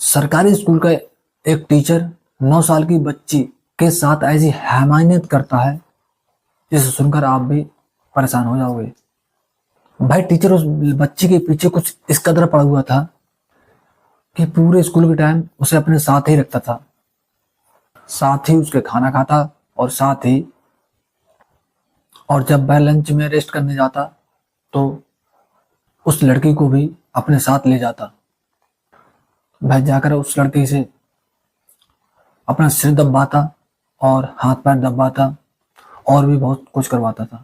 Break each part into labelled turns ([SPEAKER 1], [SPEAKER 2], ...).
[SPEAKER 1] सरकारी स्कूल का एक टीचर 9 साल की बच्ची के साथ ऐसी हैवानियत करता है जिसे सुनकर आप भी परेशान हो जाओगे। भाई टीचर उस बच्ची के पीछे कुछ इस कदर पड़ा हुआ था कि पूरे स्कूल के टाइम उसे अपने साथ ही रखता था, साथ ही उसके खाना खाता और जब वह लंच में रेस्ट करने जाता तो उस लड़की को भी अपने साथ ले जाता। वह जाकर उस लड़की से अपना सिर दबाता और हाथ पैर दबाता और भी बहुत कुछ करवाता था।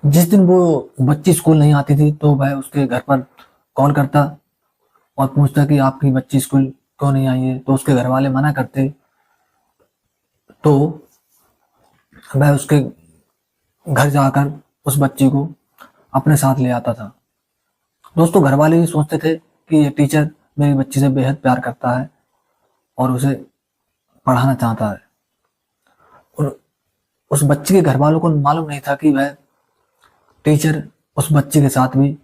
[SPEAKER 1] जिस दिन वो बच्ची स्कूल नहीं आती थी तो वह उसके घर पर कॉल करता और पूछता कि आपकी बच्ची स्कूल क्यों नहीं आई है। तो उसके घर वाले मना करते तो वह उसके घर जाकर उस बच्ची को अपने साथ ले आता था। दोस्तों, घर वाले भी सोचते थे कि ये टीचर मेरी बच्ची से बेहद प्यार करता है और उसे पढ़ाना चाहता है। और उस बच्ची के घर वालों को मालूम नहीं था कि वह टीचर उस बच्ची के साथ भी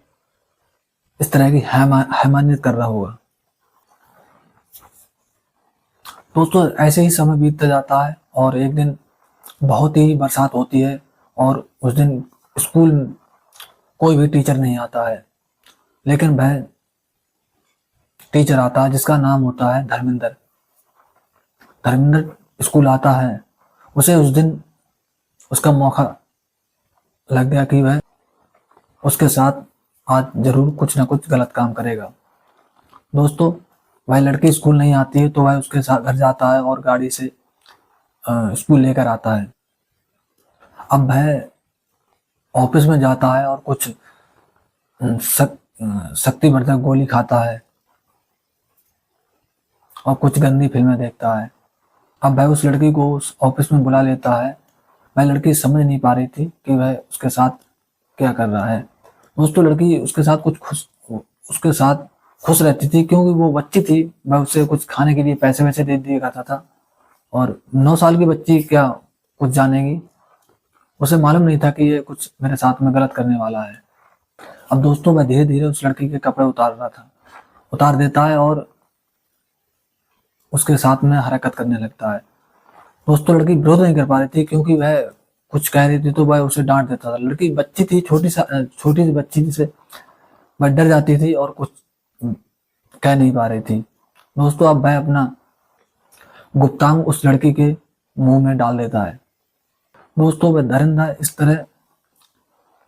[SPEAKER 1] इस तरह की हैवानियत कर रहा होगा। दोस्तों, ऐसे ही समय बीतता जाता है और एक दिन बहुत ही बरसात होती है और उस दिन स्कूल कोई भी टीचर नहीं आता है, लेकिन वह टीचर आता है जिसका नाम होता है धर्मेंद्र। धर्मेंद्र स्कूल आता है। उसे उस दिन उसका मौका लग गया कि वह उसके साथ आज जरूर कुछ ना कुछ गलत काम करेगा। दोस्तों, वह लड़की स्कूल नहीं आती है तो वह उसके साथ घर जाता है और गाड़ी से स्कूल लेकर आता है। अब वह ऑफिस में जाता है और कुछ शक्तिवर्धक गोली खाता है और कुछ गंदी फिल्में देखता है। अब वह उस लड़की को उस ऑफिस में बुला लेता है। वह लड़की समझ नहीं पा रही थी कि वह उसके साथ क्या कर रहा है। दोस्तों, लड़की उसके साथ खुश रहती थी क्योंकि वो बच्ची थी। वह उसे कुछ खाने के लिए पैसे वैसे दे दिया करता था और 9 साल की बच्ची क्या कुछ जानेगी। उसे मालूम नहीं था कि ये कुछ मेरे साथ में गलत करने वाला है। अब दोस्तों, वह धीरे धीरे उस लड़की के कपड़े उतार देता है और उसके साथ में हरकत करने लगता है। दोस्तों, लड़की विरोध नहीं कर पा रही थी क्योंकि वह कुछ कह रही थी तो वह उसे डांट देता था। लड़की बच्ची थी, छोटी सी बच्ची जिसे वह डर जाती थी और कुछ कह नहीं पा रही थी। दोस्तों, अब वह अपना गुप्तांग उस लड़की के मुंह में डाल देता है। दोस्तों, वह धर्मेंद्र इस तरह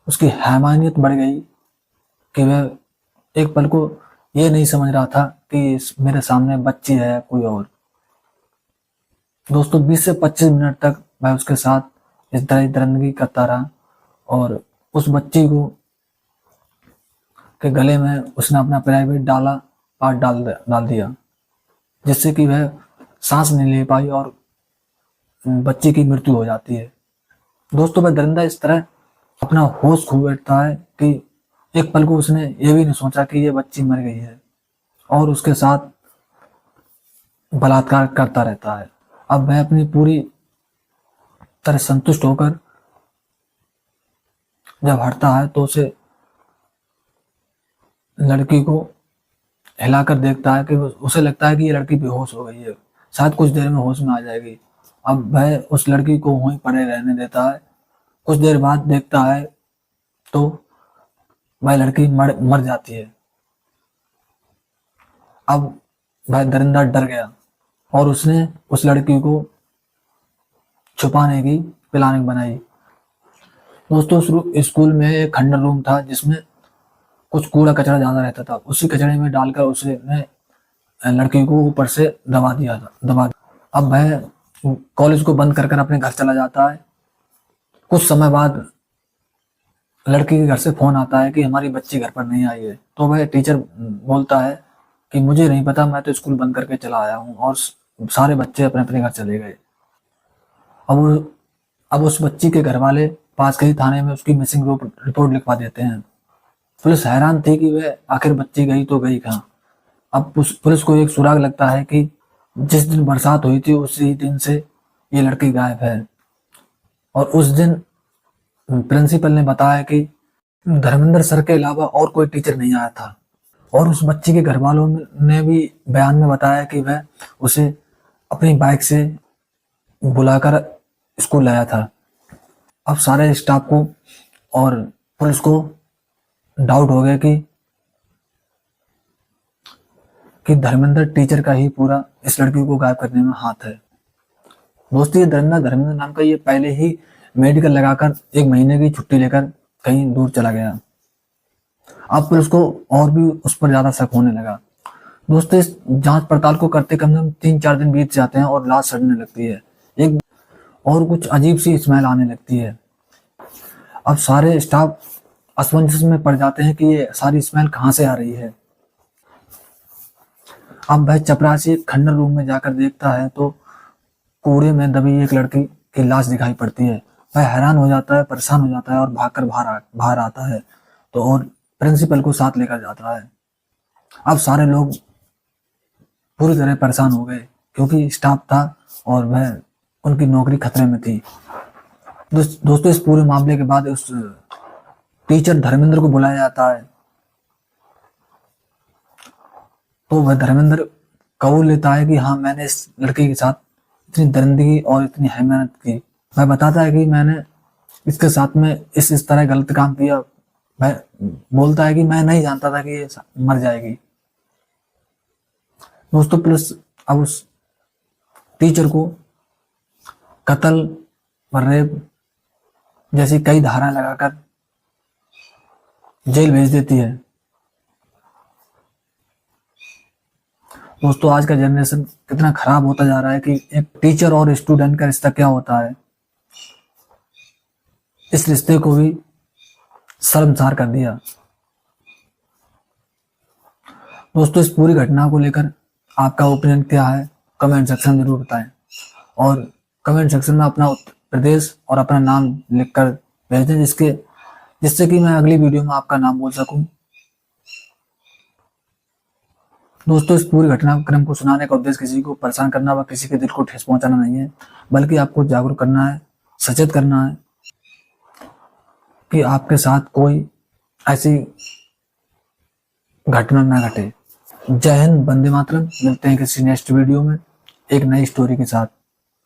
[SPEAKER 1] उसकी हैवानियत बढ़ गई कि वह एक पल को ये नहीं समझ रहा था कि मेरे सामने बच्ची है कोई और। दोस्तों, 20 से 25 मिनट तक मैं उसके साथ इस तरह दरिंदगी करता रहा और उस बच्ची को के गले में उसने अपना प्राइवेट पार्ट डाल दिया, जिससे कि वह सांस नहीं ले पाई और बच्ची की मृत्यु हो जाती है। दोस्तों, वह दरिंदा इस तरह अपना होश खो बैठता है कि एक पल को उसने ये भी नहीं सोचा कि ये बच्ची मर गई है और उसके साथ बलात्कार करता रहता है। अब वह अपनी पूरी तरह संतुष्ट होकर जब हटता है तो उसे लड़की को हिलाकर देखता है कि उसे लगता है कि ये लड़की बेहोश हो गई है, शायद कुछ देर में होश में आ जाएगी। अब वह उस लड़की को वहीं पड़े रहने देता है। कुछ देर बाद देखता है तो वह लड़की मर जाती है। अब वह दरिंदा डर गया और उसने उस लड़की को छुपाने की प्लानिंग बनाई। दोस्तों, स्कूल में एक खंडर रूम था जिसमें कुछ कूड़ा कचरा ज्यादा रहता था। उसी कचरे में डालकर उसने लड़की को ऊपर से दबा। अब वह कॉलेज को बंद कर अपने घर चला जाता है। कुछ समय बाद लड़की के घर से फोन आता है कि हमारी बच्ची घर पर नहीं आई है। तो वह टीचर बोलता है कि मुझे नहीं पता, मैं तो स्कूल बंद करके चला आया हूँ और सारे बच्चे अपने अपने घर चले गए। अब उस बच्ची के घर वाले पास के ही थाने में उसकी मिसिंग रिपोर्ट लिखवा देते हैं। पुलिस हैरान थी कि वह आखिर बच्ची गई तो गई कहाँ। अब पुलिस को एक सुराग लगता है कि जिस दिन बरसात हुई थी उसी दिन से ये लड़की गायब है और उस दिन प्रिंसिपल ने बताया कि धर्मेंद्र सर के अलावा और कोई टीचर नहीं आया था। और उस बच्चे के घर वालों ने भी बयान में बताया कि वह उसे अपनी बाइक से बुलाकर स्कूल लाया था। अब सारे स्टाफ को और पुलिस को डाउट हो गया कि धर्मेंद्र टीचर का ही पूरा इस लड़की को गायब करने में हाथ है। दोस्तों, ये धर्मेंद्र नाम का ये पहले ही मेडिकल लगाकर 1 महीने की छुट्टी लेकर कहीं दूर चला गया। अब पुलिस को और भी उस पर ज्यादा शक होने लगा। दोस्तों, इस जांच पड़ताल को करते कम से कम 3-4 दिन बीत जाते हैं और लाश सड़ने लगती है एक और कुछ अजीब सी स्मेल आने लगती है। अब सारे स्टाफ असमंजस में पड़ जाते हैं कि ये सारी स्मेल कहाँ से आ रही है। अब वह चपरासी एक खंडर रूम में जाकर देखता है तो कूड़े में दबी एक लड़की की लाश दिखाई पड़ती है। वह हैरान हो जाता है, परेशान हो जाता है और भागकर बाहर आता है तो और प्रिंसिपल को साथ लेकर जाता है। अब सारे लोग पूरी तरह परेशान हो गए क्योंकि स्टाफ था और वह उनकी नौकरी खतरे में थी। दोस्तों, इस पूरे मामले के बाद उस टीचर धर्मेंद्र को बुलाया जाता है तो वह धर्मेंद्र कबूल लेता है कि हाँ, मैंने इस लड़की के साथ इतनी दरिंदगी और इतनी मेहनत की। वह बताता है कि मैंने इसके साथ में इस तरह गलत काम किया। वह बोलता है कि मैं नहीं जानता था कि ये मर जाएगी। दोस्तों, पुलिस अब उस टीचर को कत्ल और रेप जैसी कई धाराएं लगाकर जेल भेज देती है। दोस्तों, आज का जनरेशन कितना खराब होता जा रहा है कि एक टीचर और स्टूडेंट का रिश्ता क्या होता है, इस रिश्ते को भी शर्मसार कर दिया। दोस्तों, इस पूरी घटना को लेकर आपका ओपिनियन क्या है, कमेंट सेक्शन में जरूर बताएं और कमेंट सेक्शन में अपना प्रदेश और अपना नाम लिखकर भेज दें जिससे कि मैं अगली वीडियो में आपका नाम बोल सकूं। दोस्तों, इस पूरी घटनाक्रम को सुनाने का उद्देश्य किसी को परेशान करना व किसी के दिल को ठेस पहुंचाना नहीं है, बल्कि आपको जागरूक करना है, सचेत करना है कि आपके साथ कोई ऐसी घटना ना घटे। जय हिंद, वंदे मातरम। मिलते हैं किसी नेक्स्ट वीडियो में एक नई स्टोरी के साथ।